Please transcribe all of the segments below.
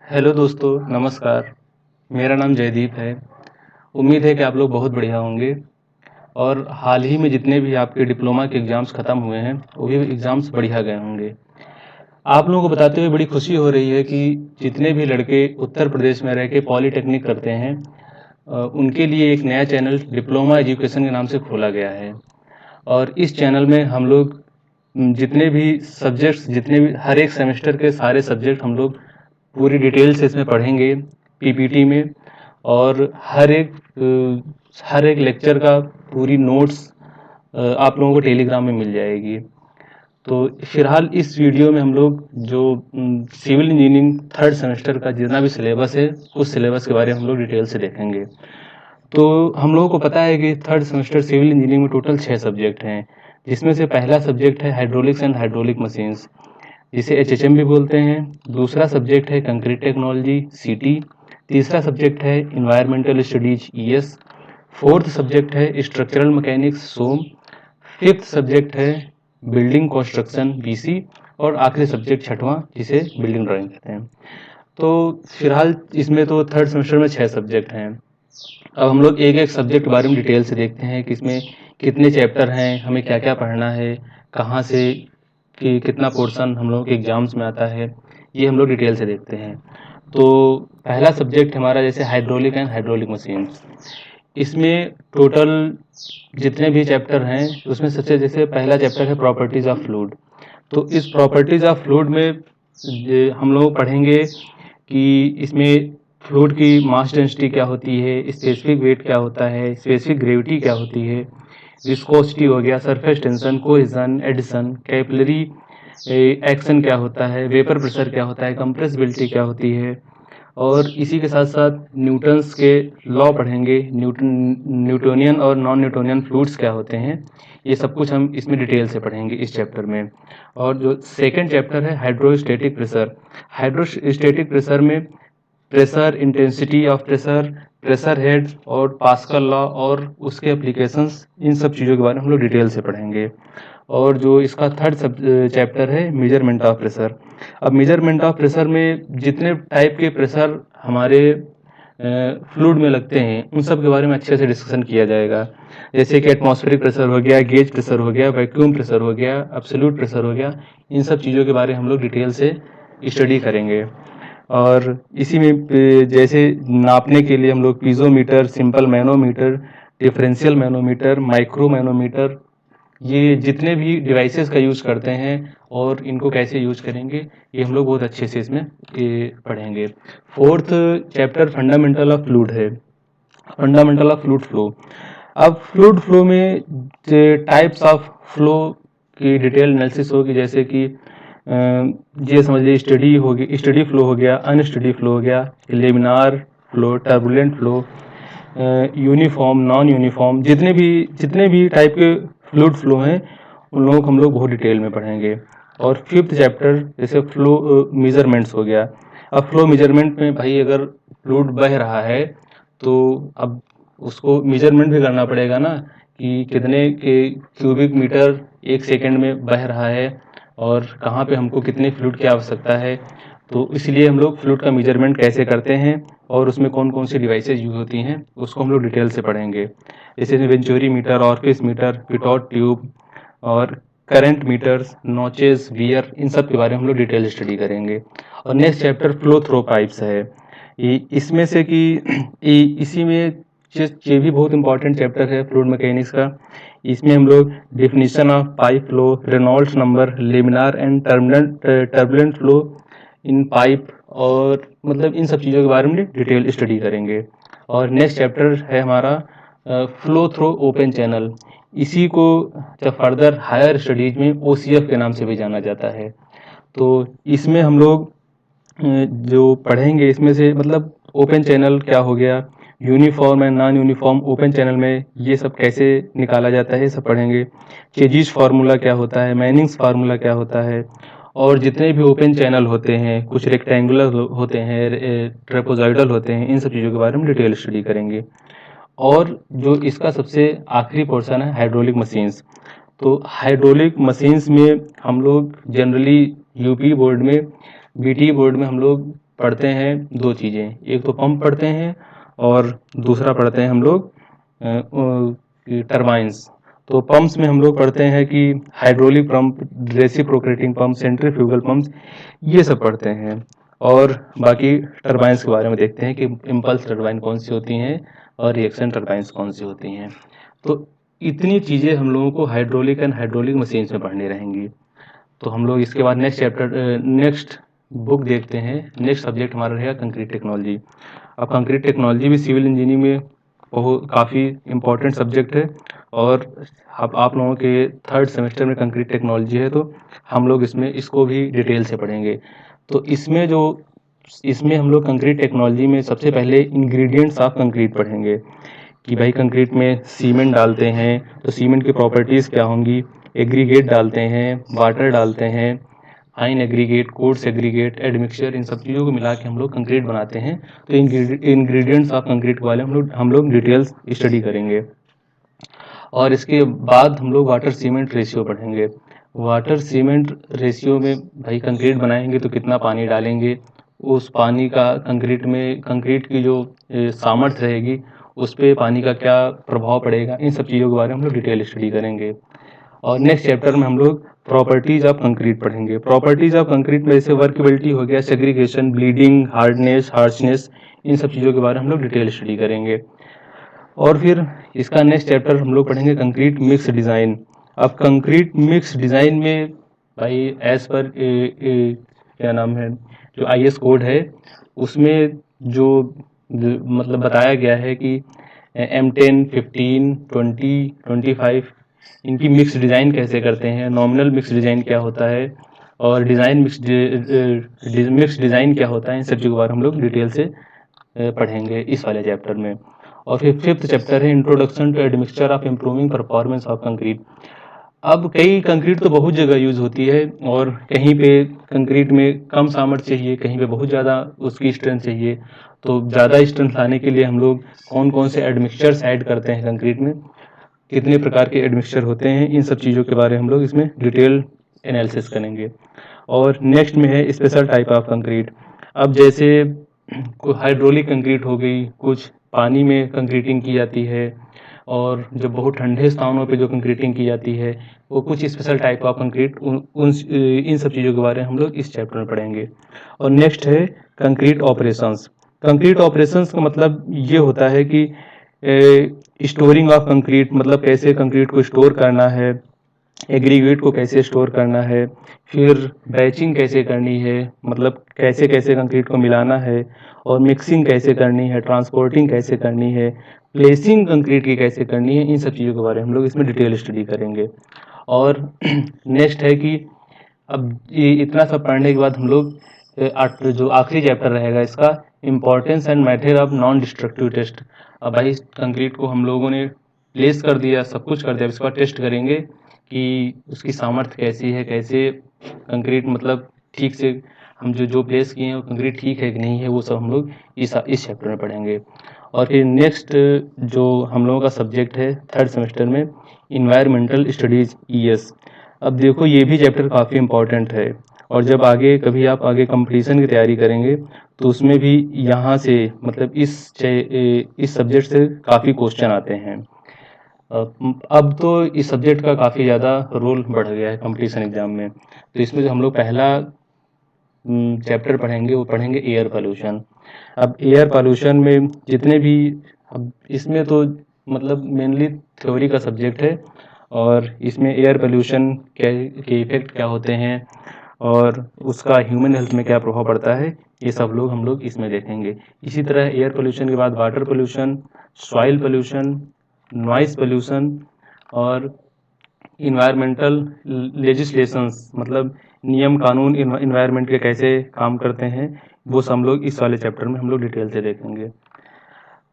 Hello दोस्तों, नमस्कार। मेरा नाम जयदीप है। उम्मीद है कि आप लोग बहुत बढ़िया होंगे और हाल ही में जितने भी आपके डिप्लोमा के एग्ज़ाम्स ख़त्म हुए हैं, वो भी एग्ज़ाम्स बढ़िया गए होंगे। आप लोगों को बताते हुए बड़ी खुशी हो रही है कि जितने भी लड़के उत्तर प्रदेश में रह के पॉलीटेक्निक करते हैं, उनके लिए एक नया चैनल डिप्लोमा एजुकेशन के नाम से खोला गया है। और इस चैनल में हम लोग जितने भी सब्जेक्ट्स, जितने भी हर एक सेमेस्टर के सारे सब्जेक्ट हम लोग पूरी डिटेल से इसमें पढ़ेंगे पीपीटी में। और हर एक लेक्चर का पूरी नोट्स आप लोगों को टेलीग्राम में मिल जाएगी। तो फिलहाल इस वीडियो में हम लोग जो सिविल इंजीनियरिंग थर्ड सेमेस्टर का जितना भी सिलेबस है, उस सिलेबस के बारे में हम लोग डिटेल से देखेंगे। तो हम लोगों को पता है कि थर्ड सेमेस्टर सिविल इंजीनियरिंग में टोटल 6 सब्जेक्ट हैं, जिसमें से पहला सब्जेक्ट है हाइड्रोलिक्स एंड हाइड्रोलिक मशीन्स, जिसे एचएचएम भी बोलते हैं। दूसरा सब्जेक्ट है कंक्रीट टेक्नोलॉजी सीटी। तीसरा सब्जेक्ट है environmental studies ES. Fourth subject है structural mechanics SOM. Fifth subject है बिल्डिंग कंस्ट्रक्शन बीसी। और आखिरी सब्जेक्ट छठवां, जिसे बिल्डिंग ड्राइंग कहते हैं। तो फिलहाल इसमें तो थर्ड सेमेस्टर में 6 सब्जेक्ट हैं। अब हम लोग एक एक सब्जेक्ट के बारे में डिटेल से देखते हैं कि इसमें कितने चैप्टर हैं, हमें क्या क्या पढ़ना है, कहाँ से कि कितना पोर्शन हम लोग के एग्जाम्स में आता है, ये हम लोग डिटेल से देखते हैं। तो पहला सब्जेक्ट हमारा जैसे हाइड्रोलिक एंड हाइड्रोलिक मशीन्स। इसमें टोटल जितने भी चैप्टर हैं, उसमें सबसे जैसे पहला चैप्टर है प्रॉपर्टीज ऑफ फ्लूइड। तो इस प्रॉपर्टीज ऑफ फ्लूइड में हम लोग पढ़ेंगे कि इसमें फ्लूइड की मास डेंसिटी क्या होती है, स्पेसिफिक वेट क्या होता है, स्पेसिफिक ग्रेविटी क्या होती है, विस्कोसिटी हो गया, surface tension, cohesion, adhesion, capillary action क्या होता है, वेपर प्रेशर क्या होता है, कंप्रेसिबिलिटी क्या होती है। और इसी के साथ साथ न्यूटन्स के लॉ पढ़ेंगे, न्यूटोनियन और नॉन न्यूटोनियन फ्लूइड्स क्या होते हैं, ये सब कुछ हम इसमें डिटेल से पढ़ेंगे इस चैप्टर में। और जो सेकंड चैप्टर है हाइड्रोस्टैटिक प्रेशर। हाइड्रोस्टैटिक प्रेशर में pressure, intensity of pressure, pressure head और पास्कल लॉ और उसके एप्लीकेशंस, इन सब चीज़ों के बारे में हम लोग डिटेल से पढ़ेंगे। और जो इसका थर्ड चैप्टर है मेजरमेंट ऑफ प्रेशर। अब मेजरमेंट ऑफ प्रेशर में जितने टाइप के प्रेशर हमारे फ्लूइड में लगते हैं, उन सब के बारे में अच्छे से डिस्कशन किया जाएगा। जैसे कि एटमॉस्फेरिक प्रेशर हो गया, गेज प्रेशर हो गया, वैक्यूम प्रेशर हो गया, एब्सोल्यूट प्रेशर हो गया। इन सब चीज़ों के बारे में हम लोग डिटेल से स्टडी करेंगे। और इसी में जैसे नापने के लिए हम लोग piezometer, simple manometer, differential manometer, micro manometer, ये जितने भी डिवाइसेस का यूज़ करते हैं और इनको कैसे यूज़ करेंगे, ये हम लोग बहुत अच्छे से इसमें पढ़ेंगे। Fourth chapter fundamental of fluid है, फंडामेंटल ऑफ फ्लूइड फ्लो। अब फ्लूइड फ्लो में टाइप्स ऑफ फ्लो की डिटेल एनालिसिस होगी, जैसे कि ये समझ लीजिए स्टडी होगी, स्टडी फ्लो हो गया, अनस्टडी फ्लो हो गया, laminar flow, turbulent flow, uniform, non uniform, जितने भी टाइप के फ्लूइड फ्लो हैं, उन लोगों को हम लोग बहुत डिटेल में पढ़ेंगे। और फिफ्थ चैप्टर जैसे फ्लो मेजरमेंट्स हो गया। अब फ्लो मेजरमेंट में भाई अगर फ्लूइड बह रहा है, तो अब उसको मेजरमेंट भी करना पड़ेगा ना, कि कितने के क्यूबिक मीटर एक सेकंड में बह रहा है और कहाँ पे हमको कितने फ्लूइड की आवश्यकता है। तो इसलिए हम लोग फ्लूइड का मेजरमेंट कैसे करते हैं और उसमें कौन कौन सी डिवाइसेज यूज होती हैं, उसको हम लोग डिटेल से पढ़ेंगे। जैसे venturi meter, orifice meter, pitot tube और करंट मीटर्स, नॉचेस, वियर, इन सब के बारे में हम लोग डिटेल स्टडी करेंगे। और next chapter flow through pipes है। इसमें से कि इसी में ये भी बहुत इंपॉर्टेंट चैप्टर है फ्लूइड मैकेनिक्स का। इसमें हम लोग definition of pipe flow, Reynolds number, laminar and turbulent flow in pipe, और मतलब इन सब चीज़ों के बारे में डिटेल स्टडी करेंगे। और नेक्स्ट चैप्टर है हमारा फ्लो थ्रो ओपन चैनल। इसी को जब फर्दर हायर स्टडीज में ओसीएफ के नाम से भी जाना जाता है। तो इसमें हम लोग जो पढ़ेंगे, इसमें से मतलब ओपन चैनल क्या हो गया, uniform and non uniform open channel में ये सब कैसे निकाला जाता है, ये सब पढ़ेंगे। चेजिस फार्मूला क्या होता है, मैनिंग्स फार्मूला क्या होता है, और जितने भी ओपन चैनल होते हैं, कुछ रेक्टेंगुलर होते हैं, ट्रेपोजॉइडल होते हैं, इन सब चीज़ों के बारे में डिटेल स्टडी करेंगे। और जो इसका सबसे आखिरी पोर्शन है हाइड्रोलिक मशीन्स। तो हाइड्रोलिक मशीन्स में हम लोग जनरली यूपी बोर्ड में, बीटी बोर्ड में हम लोग पढ़ते हैं दो चीज़ें, एक तो पंप पढ़ते हैं और दूसरा पढ़ते हैं हम लोग टरबाइंस। तो पंप्स में हम लोग पढ़ते हैं कि hydraulic pump, reciprocating pump, centrifugal pumps, ये सब पढ़ते हैं। और बाकी टरबाइंस के बारे में देखते हैं कि इम्पल्स टरबाइन कौन सी होती हैं और रिएक्शन टरबाइंस कौन सी होती हैं। तो इतनी चीज़ें हम लोगों को हाइड्रोलिक एंड हाइड्रोलिक मशीन्स में पढ़नी रहेंगी। तो हम लोग इसके बाद नेक्स्ट बुक देखते हैं। नेक्स्ट सब्जेक्ट हमारा रहेगा कंक्रीट टेक्नोलॉजी। अब कंक्रीट टेक्नोलॉजी भी सिविल इंजीनियरिंग में बहुत काफ़ी इम्पोर्टेंट सब्जेक्ट है, और अब आप लोगों के थर्ड सेमेस्टर में कंक्रीट टेक्नोलॉजी है, तो हम लोग इसको भी डिटेल से पढ़ेंगे। तो इसमें हम लोग कंक्रीट टेक्नोलॉजी में सबसे पहले इंग्रेडिएंट्स ऑफ कंक्रीट पढ़ेंगे कि भाई कंक्रीट में सीमेंट डालते हैं तो सीमेंट की प्रॉपर्टीज़ क्या होंगी, एग्रीगेट डालते हैं, वाटर डालते हैं, fine aggregate, coarse aggregate, admixture, इन सब चीज़ों को मिला के हम लोग कंक्रीट बनाते हैं। तो इंग्रेडिएंट्स ऑफ कंक्रीट वाले हम लोग डिटेल्स स्टडी करेंगे। और इसके बाद हम लोग वाटर सीमेंट रेशियो पढ़ेंगे। वाटर सीमेंट रेशियो में भाई कंक्रीट बनाएंगे तो कितना पानी डालेंगे, उस पानी का कंक्रीट की जो सामर्थ्य रहेगी उस पर पानी का क्या प्रभाव पड़ेगा, इन सब चीज़ों के बारे में हम लोग डिटेल स्टडी करेंगे। और नेक्स्ट चैप्टर में हम लोग प्रॉपर्टीज ऑफ कंक्रीट पढ़ेंगे। प्रॉपर्टीज ऑफ कंक्रीट में जैसे वर्केबिलिटी हो गया, सेग्रीगेशन, ब्लीडिंग, हार्डनेस, हार्शनेस, इन सब चीज़ों के बारे में हम लोग डिटेल स्टडी करेंगे। और फिर इसका नेक्स्ट चैप्टर हम लोग पढ़ेंगे कंक्रीट मिक्स डिज़ाइन। अब कंक्रीट मिक्स डिज़ाइन में भाई एज पर क्या नाम है, जो IS कोड है उसमें जो मतलब बताया गया है कि M10, 15, 20, 25 इनकी मिक्स डिज़ाइन कैसे करते हैं, नॉमिनल मिक्स डिज़ाइन क्या होता है और डिज़ाइन मिक्स डिज़ाइन क्या होता है, इन सब चीज़ों के बारे में हम लोग डिटेल से पढ़ेंगे इस वाले चैप्टर में। और फिर फिफ्थ चैप्टर है introduction to admixture of improving performance of concrete. अब कई कंक्रीट तो बहुत जगह यूज़ होती है, और कहीं पे कंक्रीट में कम सामर्थ्य चाहिए, कहीं पे बहुत ज़्यादा उसकी स्ट्रेंथ चाहिए। तो ज़्यादा स्ट्रेंथ लाने के लिए हम लोग कौन कौन से एडमिक्सचर्स ऐड करते हैं कंक्रीट में, कितने प्रकार के एडमिक्सचर होते हैं, इन सब चीज़ों के बारे में हम लोग इसमें डिटेल एनालिसिस करेंगे। और नेक्स्ट में है स्पेशल टाइप ऑफ कंक्रीट। अब जैसे हाइड्रोलिक कंक्रीट हो गई, कुछ पानी में कंक्रीटिंग की जाती है, और जब बहुत ठंडे स्थानों पे जो कंक्रीटिंग की जाती है वो कुछ स्पेशल टाइप ऑफ कंक्रीट, इन सब चीज़ों के बारे में हम लोग इस चैप्टर में पढ़ेंगे। और नेक्स्ट है कंक्रीट ऑपरेशंस। कंक्रीट ऑपरेशंस का मतलब ये होता है कि स्टोरिंग ऑफ कंक्रीट, मतलब कैसे कंक्रीट को स्टोर करना है, एग्रीगेट को कैसे स्टोर करना है, फिर बैचिंग कैसे करनी है, मतलब कैसे कैसे कंक्रीट को मिलाना है, और मिक्सिंग कैसे करनी है, ट्रांसपोर्टिंग कैसे करनी है, प्लेसिंग कंक्रीट की कैसे करनी है, इन सब चीज़ों के बारे में हम लोग इसमें डिटेल स्टडी करेंगे। और नेक्स्ट है कि अब ये इतना सब पढ़ने के बाद हम लोग जो आखिरी चैप्टर रहेगा इसका, importance and method of non destructive test. अब भाई कंक्रीट को हम लोगों ने प्लेस कर दिया, सब कुछ कर दिया, इसके बाद टेस्ट करेंगे कि उसकी सामर्थ्य कैसी है, कैसे कंक्रीट मतलब ठीक से हम जो प्लेस किए हैं वो कंक्रीट ठीक है कि नहीं है, वो सब हम लोग इस चैप्टर में पढ़ेंगे। और फिर नेक्स्ट जो हम लोगों का सब्जेक्ट है थर्ड सेमेस्टर में, इन्वायरमेंटल स्टडीज़ ES। अब देखो ये भी चैप्टर काफ़ी इम्पोर्टेंट है, और जब आगे कभी आप आगे कंपटीशन की तैयारी करेंगे तो उसमें भी यहाँ से मतलब इस सब्जेक्ट से काफ़ी क्वेश्चन आते हैं। अब तो इस सब्जेक्ट का काफ़ी ज़्यादा रोल बढ़ गया है कंपटीशन एग्ज़ाम में। तो इसमें जो हम लोग पहला चैप्टर पढ़ेंगे वो पढ़ेंगे एयर पोल्यूशन। अब एयर पोल्यूशन में जितने भी, अब इसमें तो मतलब मेनली थ्योरी का सब्जेक्ट है, और इसमें एयर पोल्यूशन के इफ़ेक्ट क्या होते हैं और उसका ह्यूमन हेल्थ में क्या प्रभाव पड़ता है, ये सब हम लोग इसमें देखेंगे। इसी तरह एयर पोल्यूशन के बाद water pollution, soil pollution, noise pollution, और इन्वायरमेंटल लेजिस्लेशंस, मतलब नियम कानून इन्वायरमेंट के कैसे काम करते हैं, वो सब हम लोग इस वाले चैप्टर में हम लोग डिटेल से देखेंगे।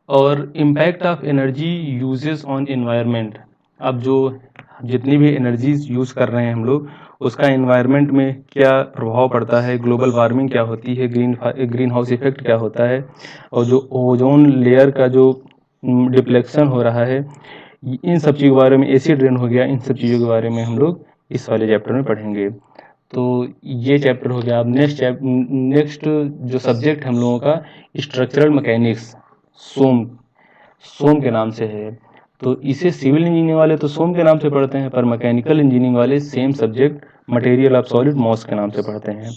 और impact of energy uses on environment. अब जो जितनी भी एनर्जीज यूज़ कर रहे हैं हम लोग, उसका इन्वायरमेंट में क्या प्रभाव पड़ता है, ग्लोबल वार्मिंग क्या होती है, ग्रीन हाउस इफेक्ट क्या होता है, और जो ओजोन लेयर का जो डिप्लेक्शन हो रहा है, इन सब चीज़ों के बारे में, एसिड रेन हो गया, इन सब चीज़ों के बारे में हम लोग इस वाले चैप्टर में पढ़ेंगे। तो ये चैप्टर हो गया। अब नेक्स्ट जो सब्जेक्ट हम लोगों का स्ट्रक्चरल मैकेनिक्स, सोम के नाम से है। तो इसे सिविल इंजीनियरिंग वाले तो सोम के नाम से पढ़ते हैं, पर मैकेनिकल इंजीनियरिंग वाले same subject material of solid mass के नाम से पढ़ते हैं।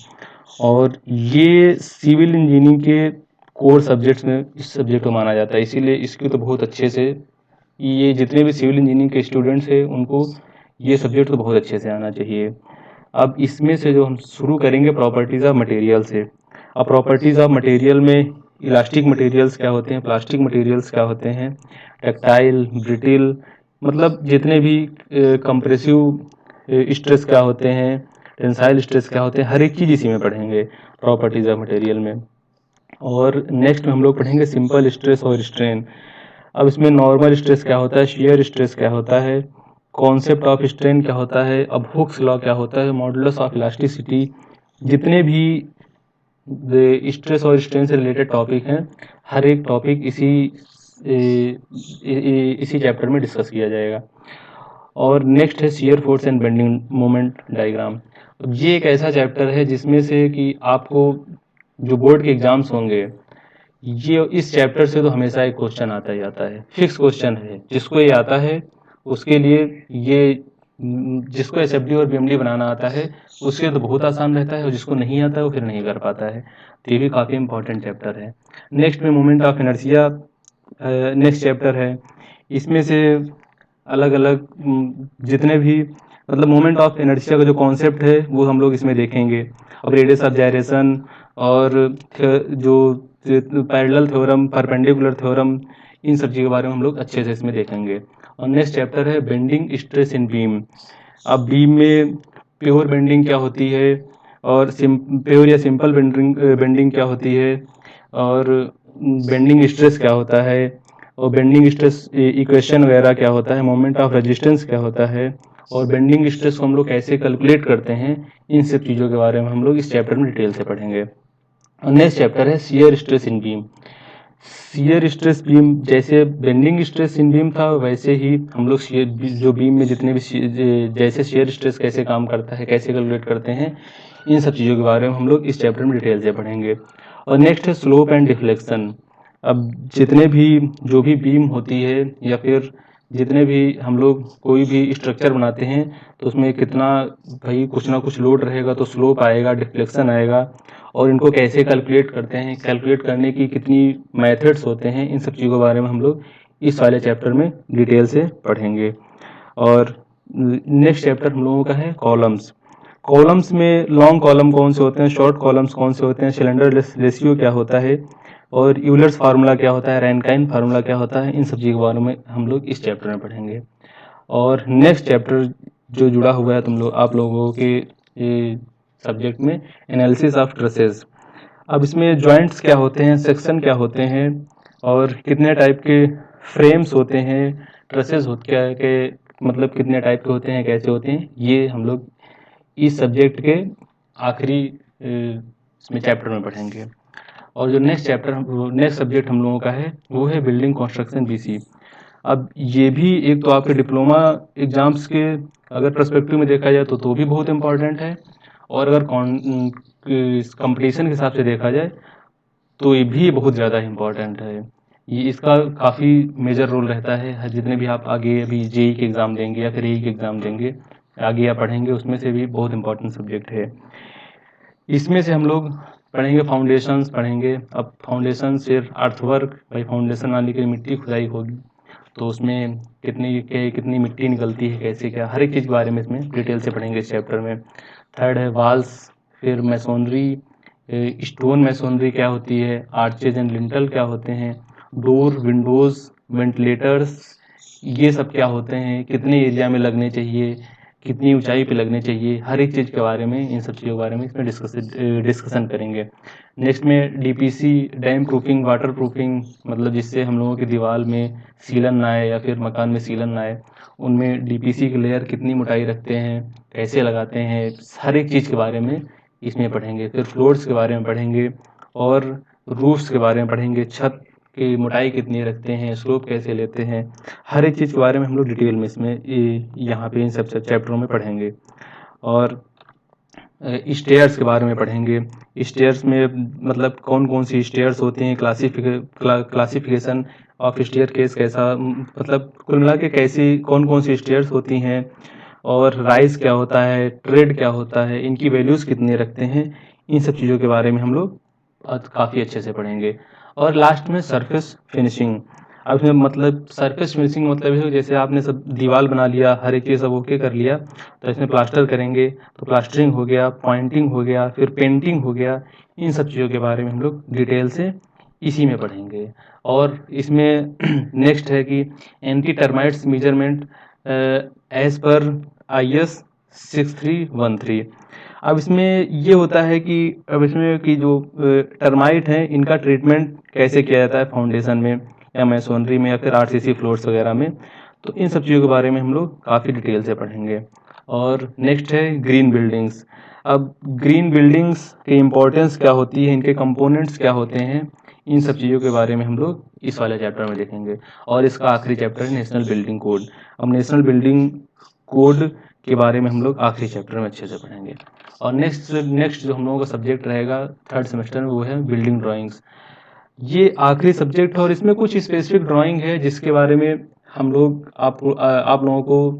और ये सिविल इंजीनियरिंग के कोर सब्जेक्ट्स में इस सब्जेक्ट को माना जाता है, इसीलिए इसकी तो बहुत अच्छे से ये जितने भी सिविल इंजीनियरिंग के स्टूडेंट्स हैं उनको ये सब्जेक्ट तो बहुत अच्छे से आना चाहिए। अब इसमें से जो हम शुरू करेंगे प्रॉपर्टीज़ ऑफ मटेरियल से। अब प्रॉपर्टीज़ ऑफ मटेरियल में इलास्टिक मटेरियल्स क्या होते हैं, प्लास्टिक मटेरियल्स क्या होते हैं, टेक्टाइल, ब्रिटिल, मतलब जितने भी कंप्रेसिव स्ट्रेस क्या होते हैं, टेंसाइल स्ट्रेस क्या होते हैं, हर एक चीज़ इसी में पढ़ेंगे प्रॉपर्टीज़ ऑफ मटेरियल में। और नेक्स्ट में हम लोग पढ़ेंगे सिंपल स्ट्रेस और स्ट्रेन। अब इसमें नॉर्मल स्ट्रेस क्या होता है, शेयर स्ट्रेस क्या होता है, कॉन्सेप्ट ऑफ स्ट्रेन क्या होता है, अब हुक्स लॉ क्या होता है, मॉडुलस ऑफ इलास्टिसिटी, जितने भी स्ट्रेस और स्ट्रेन से रिलेटेड टॉपिक हैं हर एक टॉपिक इसी चैप्टर में डिस्कस किया जाएगा। और नेक्स्ट है shear force and bending moment diagram. ये एक ऐसा चैप्टर है जिसमें से कि आपको जो बोर्ड के एग्जाम्स होंगे ये इस चैप्टर से तो हमेशा एक क्वेश्चन आता ही आता है, फिक्स क्वेश्चन है। जिसको ये आता है उसके लिए ये जिसको एसएफडी और बीएमडी बनाना आता है उसके तो बहुत आसान रहता है, और जिसको नहीं आता है वो फिर नहीं कर पाता है। तो ये भी काफ़ी इंपॉर्टेंट चैप्टर है। नेक्स्ट में moment of inertia next chapter है। इसमें से अलग अलग जितने भी मतलब मोमेंट ऑफ इनर्शिया का जो कॉन्सेप्ट है वो हम लोग इसमें देखेंगे। अब रेडियस ऑफ जायरेशन और जो पैरेलल थ्योरम, परपेंडिकुलर थ्योरम, इन सब चीज़ों के बारे में हम लोग अच्छे से इसमें देखेंगे। और नेक्स्ट चैप्टर है बेंडिंग स्ट्रेस इन बीम। अब बीम में प्योर बेंडिंग क्या होती है और प्योर या सिंपल बेंडिंग क्या होती है, और बेंडिंग स्ट्रेस क्या होता है, और बेंडिंग स्ट्रेस इक्वेशन वगैरह क्या होता है, मोमेंट ऑफ रेजिस्टेंस क्या होता है, और बेंडिंग स्ट्रेस को हम लोग कैसे कैलकुलेट करते हैं, इन सब चीज़ों के बारे में हम लोग इस चैप्टर में डिटेल से पढ़ेंगे। और नेक्स्ट चैप्टर है shear stress in beam. Shear stress beam जैसे बेंडिंग स्ट्रेस इन बीम था वैसे ही हम लोग जो बीम में जितने भी जैसे शियर स्ट्रेस कैसे काम करता है, कैसे कैलकुलेट करते हैं, इन सब चीज़ों के बारे में हम लोग इस चैप्टर में डिटेल से पढ़ेंगे। और नेक्स्ट है स्लोप एंड डिफ्लेक्शन। अब जितने भी जो भी बीम होती है या फिर जितने भी हम लोग कोई भी स्ट्रक्चर बनाते हैं तो उसमें कितना भाई कुछ ना कुछ लोड रहेगा तो स्लोप आएगा, डिफ्लेक्शन आएगा, और इनको कैसे कैलकुलेट करते हैं, कैलकुलेट करने की कितनी मेथड्स होते हैं, इन सब चीज़ों के बारे में हम लोग इस वाले चैप्टर में डिटेल से पढ़ेंगे। और नेक्स्ट चैप्टर हम लोगों का है कॉलम्स। कॉलम्स में लॉन्ग कॉलम कौन से होते हैं, शॉर्ट कॉलम्स कौन से होते हैं, सिलेंडर रेशियो क्या होता है, और यूलर्स फार्मूला क्या होता है, रैनकाइन फार्मूला क्या होता है, इन सब चीज़ों के बारे में हम लोग इस चैप्टर में पढ़ेंगे। और नेक्स्ट चैप्टर जो जुड़ा हुआ है आप लोगों के सब्जेक्ट में, एनालिसिस ऑफ ट्रेसेस। अब इसमें जॉइंट्स क्या होते हैं, सेक्शन क्या होते हैं, और कितने टाइप के फ्रेम्स होते हैं, ट्रेसेस होते क्या के मतलब कितने टाइप के होते हैं, कैसे होते हैं, ये हम लोग इस सब्जेक्ट के आखिरी इसमें चैप्टर में पढ़ेंगे। और जो नेक्स्ट सब्जेक्ट हम लोगों का है वो है बिल्डिंग कंस्ट्रक्शन बीसी। अब ये भी एक तो आपके डिप्लोमा एग्जाम्स के अगर पर्सपेक्टिव में देखा जाए तो भी बहुत इम्पॉर्टेंट है, और अगर कंपटीशन के हिसाब से देखा जाए तो ये भी बहुत ज़्यादा इम्पॉर्टेंट है। ये इसका काफ़ी मेजर रोल रहता है। जितने भी आप आगे अभी जेई के एग्ज़ाम देंगे या फिर एई के एग्ज़ाम देंगे, आगे आप पढ़ेंगे, उसमें से भी बहुत इंपॉर्टेंट सब्जेक्ट है। इसमें से हम लोग पढ़ेंगे फाउंडेशंस पढ़ेंगे। अब फाउंडेशन सिर्फ अर्थवर्क, भाई फाउंडेशन बनाने के लिए मिट्टी खुदाई होगी तो उसमें कितनी मिट्टी निकलती है, कैसे क्या, हर एक चीज़ के बारे में इसमें डिटेल से पढ़ेंगे इस चैप्टर में। थर्ड है वाल्स, फिर मैसोनरी, स्टोन मैसोनरी क्या होती है, आर्चेज एंड लिंटल क्या होते हैं, डोर, विंडोज़, वेंटिलेटर्स, ये सब क्या होते हैं, कितने एरिया में लगने चाहिए, कितनी ऊंचाई पे लगने चाहिए, हर एक चीज़ के बारे में, इन सब चीज़ों के बारे में इसमें डिस्कशन करेंगे। नेक्स्ट में DPC, dam proofing, water proofing, मतलब जिससे हम लोगों की दीवार में सीलन ना आए या फिर मकान में सीलन ना आए, उनमें डीपीसी की लेयर कितनी मोटाई रखते हैं, कैसे लगाते हैं, हर एक चीज़ के बारे में इसमें पढ़ेंगे। फिर फ्लोर्स के बारे में पढ़ेंगे और रूफ्स के बारे में पढ़ेंगे, छत की मोटाई कितनी रखते हैं, स्लोप कैसे लेते हैं, हर एक चीज़ के बारे में हम लोग डिटेल में इसमें यहाँ पे इन सब चैप्टरों में पढ़ेंगे। और स्टेयर्स के बारे में पढ़ेंगे। स्टेयर्स में मतलब कौन कौन सी स्टेयर्स होती हैं, क्लासिफिकेशन ऑफ स्टेयर केस कैसा, मतलब कुल मिला के कैसी कौन कौन सी स्टेयर्स होती हैं, और राइज क्या होता है, ट्रेड क्या होता है, इनकी वैल्यूज़ कितनी रखते हैं, इन सब चीज़ों के बारे में हम लोग काफ़ी अच्छे से पढ़ेंगे। और लास्ट में सरफेस फिनिशिंग। अब इसमें मतलब सरफेस फिनिशिंग मतलब है जैसे आपने सब दीवार बना लिया, हर एक चीज़ सब ओके कर लिया, तो इसमें प्लास्टर करेंगे, तो प्लास्टरिंग हो गया, पॉइंटिंग हो गया, फिर पेंटिंग हो गया, इन सब चीज़ों के बारे में हम लोग डिटेल से इसी में पढ़ेंगे। और इसमें नेक्स्ट है कि एंटी टर्माइट्स मेजरमेंट एज पर IS 6313। अब इसमें ये होता है कि अब इसमें कि जो टर्माइट हैं इनका ट्रीटमेंट कैसे किया जाता है फाउंडेशन में या मैसोनरी में या फिर RCC फ्लोर्स वगैरह में, तो इन सब चीज़ों के बारे में हम लोग काफ़ी डिटेल से पढ़ेंगे। और नेक्स्ट है ग्रीन बिल्डिंग्स। अब ग्रीन बिल्डिंग्स की इम्पोर्टेंस क्या होती है, इनके कंपोनेंट्स क्या होते हैं, इन सब चीज़ों के बारे में हम लोग इस वाले चैप्टर में देखेंगे। और इसका आखिरी चैप्टर है नेशनल बिल्डिंग कोड। अब नेशनल बिल्डिंग कोड के बारे में हम लोग आखिरी चैप्टर में अच्छे से पढ़ेंगे। और नेक्स्ट जो हम लोगों का सब्जेक्ट रहेगा थर्ड सेमेस्टर में वो है बिल्डिंग ड्राइंग्स। ये आखिरी सब्जेक्ट है और इसमें कुछ स्पेसिफिक ड्राइंग है जिसके बारे में हम लोग आप लोगों को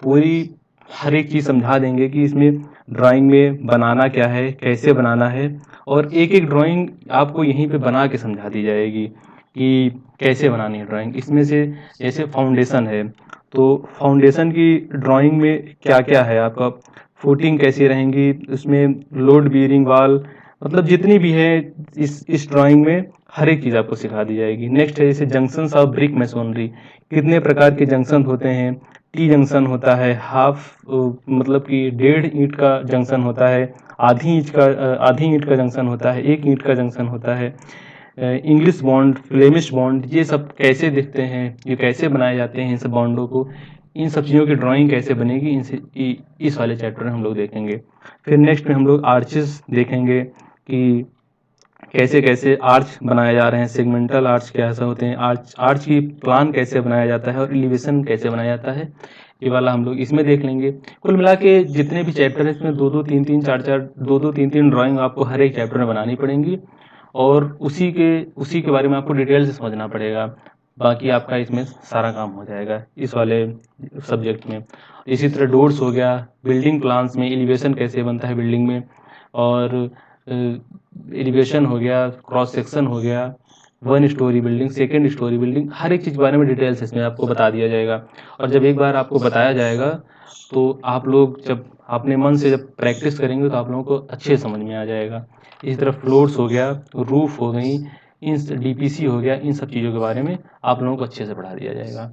पूरी हर एक चीज़ समझा देंगे कि इसमें ड्राइंग में बनाना क्या है, कैसे बनाना है, और एक एक ड्राइंग आपको यहीं पे बना के समझा दी जाएगी कि कैसे बनानी है ड्राइंग। इसमें से जैसे फाउंडेशन है, तो फाउंडेशन की ड्राइंग में क्या क्या है, आपका फुटिंग कैसी रहेंगी, उसमें लोड बियरिंग वाल, मतलब जितनी भी है इस ड्राइंग में हर एक चीज़ आपको सिखा दी जाएगी। नेक्स्ट है जैसे जंक्शंस ऑफ ब्रिक मैसोनरी, कितने प्रकार के जंक्शन होते हैं। टी जंक्शन होता है, मतलब कि 1.5 ईंट का जंक्शन होता है, आधी ईंट का जंक्शन होता है, 1 ईंट का जंक्शन होता है, इंग्लिश बॉन्ड, फ्लेमिश बॉन्ड, ये सब कैसे दिखते हैं, ये कैसे बनाए जाते हैं इन सब बॉन्डों को, इन सब चीज़ों की ड्राइंग कैसे बनेगी, इस वाले चैप्टर में हम लोग देखेंगे। फिर नेक्स्ट में हम लोग आर्चेस देखेंगे कि कैसे कैसे आर्च बनाए जा रहे हैं, सेगमेंटल आर्च कैसे होते हैं, आर्च की प्लान कैसे बनाया जाता है और एलिवेशन कैसे बनाया जाता है, ये वाला हम लोग इसमें देख लेंगे। कुल मिला के जितने भी चैप्टर हैं इसमें 2-2 3-3 4-4 2-2 3-3 ड्राइंग आपको हर एक चैप्टर में बनानी पड़ेंगी और उसी के बारे में आपको डिटेल से समझना पड़ेगा। बाकी आपका इसमें सारा काम हो जाएगा इस वाले सब्जेक्ट में। इसी तरह डोर्स हो गया, बिल्डिंग प्लान्स में एलिवेशन कैसे बनता है बिल्डिंग में, और एलिवेशन हो गया, क्रॉस सेक्शन हो गया, 1 स्टोरी बिल्डिंग, 2 स्टोरी बिल्डिंग, हर एक चीज़ के बारे में डिटेल्स इसमें आपको बता दिया जाएगा। और जब एक बार आपको बताया जाएगा तो आप लोग जब अपने मन से जब प्रैक्टिस करेंगे तो आप लोगों को अच्छे समझ में आ जाएगा। इसी तरह फ्लोर्स हो गया, रूफ हो गई, इन DPC हो गया, इन सब चीज़ों के बारे में आप लोगों को अच्छे से पढ़ा दिया जाएगा।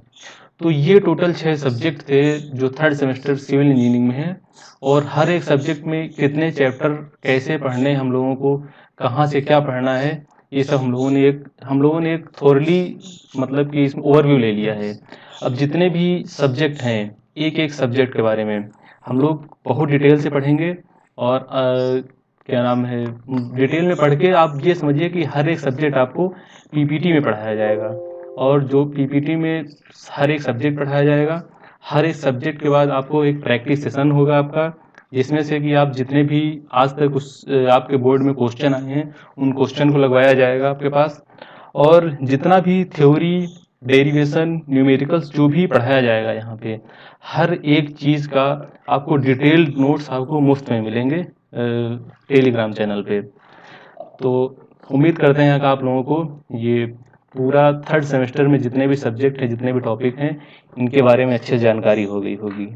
तो ये टोटल 6 सब्जेक्ट थे जो थर्ड सेमेस्टर सिविल इंजीनियरिंग में है। और हर एक सब्जेक्ट में कितने चैप्टर कैसे पढ़ने हम लोगों को, कहाँ से क्या पढ़ना है, ये सब हम लोगों ने एक थोरली मतलब कि इसमें ओवरव्यू ले लिया है। अब जितने भी सब्जेक्ट हैं एक एक सब्जेक्ट के बारे में हम लोग बहुत डिटेल से पढ़ेंगे। और क्या नाम है, डिटेल में पढ़ के आप ये समझिए कि हर एक सब्जेक्ट आपको PPT में पढ़ाया जाएगा। और जो PPT में हर एक सब्जेक्ट पढ़ाया जाएगा, हर एक सब्जेक्ट के बाद आपको एक प्रैक्टिस सेशन होगा आपका, जिसमें से कि आप जितने भी आज तक आपके बोर्ड में क्वेश्चन आए हैं उन क्वेश्चन को लगवाया जाएगा आपके पास। और जितना भी थ्योरी, डेरिवेशन, न्यूमेरिकल्स जो भी पढ़ाया जाएगा यहाँ पे, हर एक चीज़ का आपको डिटेल्ड नोट्स आपको मुफ्त में मिलेंगे टेलीग्राम चैनल पे। तो उम्मीद करते हैं कि आप लोगों को ये पूरा थर्ड सेमेस्टर में जितने भी सब्जेक्ट हैं, जितने भी टॉपिक हैं, इनके बारे में अच्छे जानकारी हो गई होगी।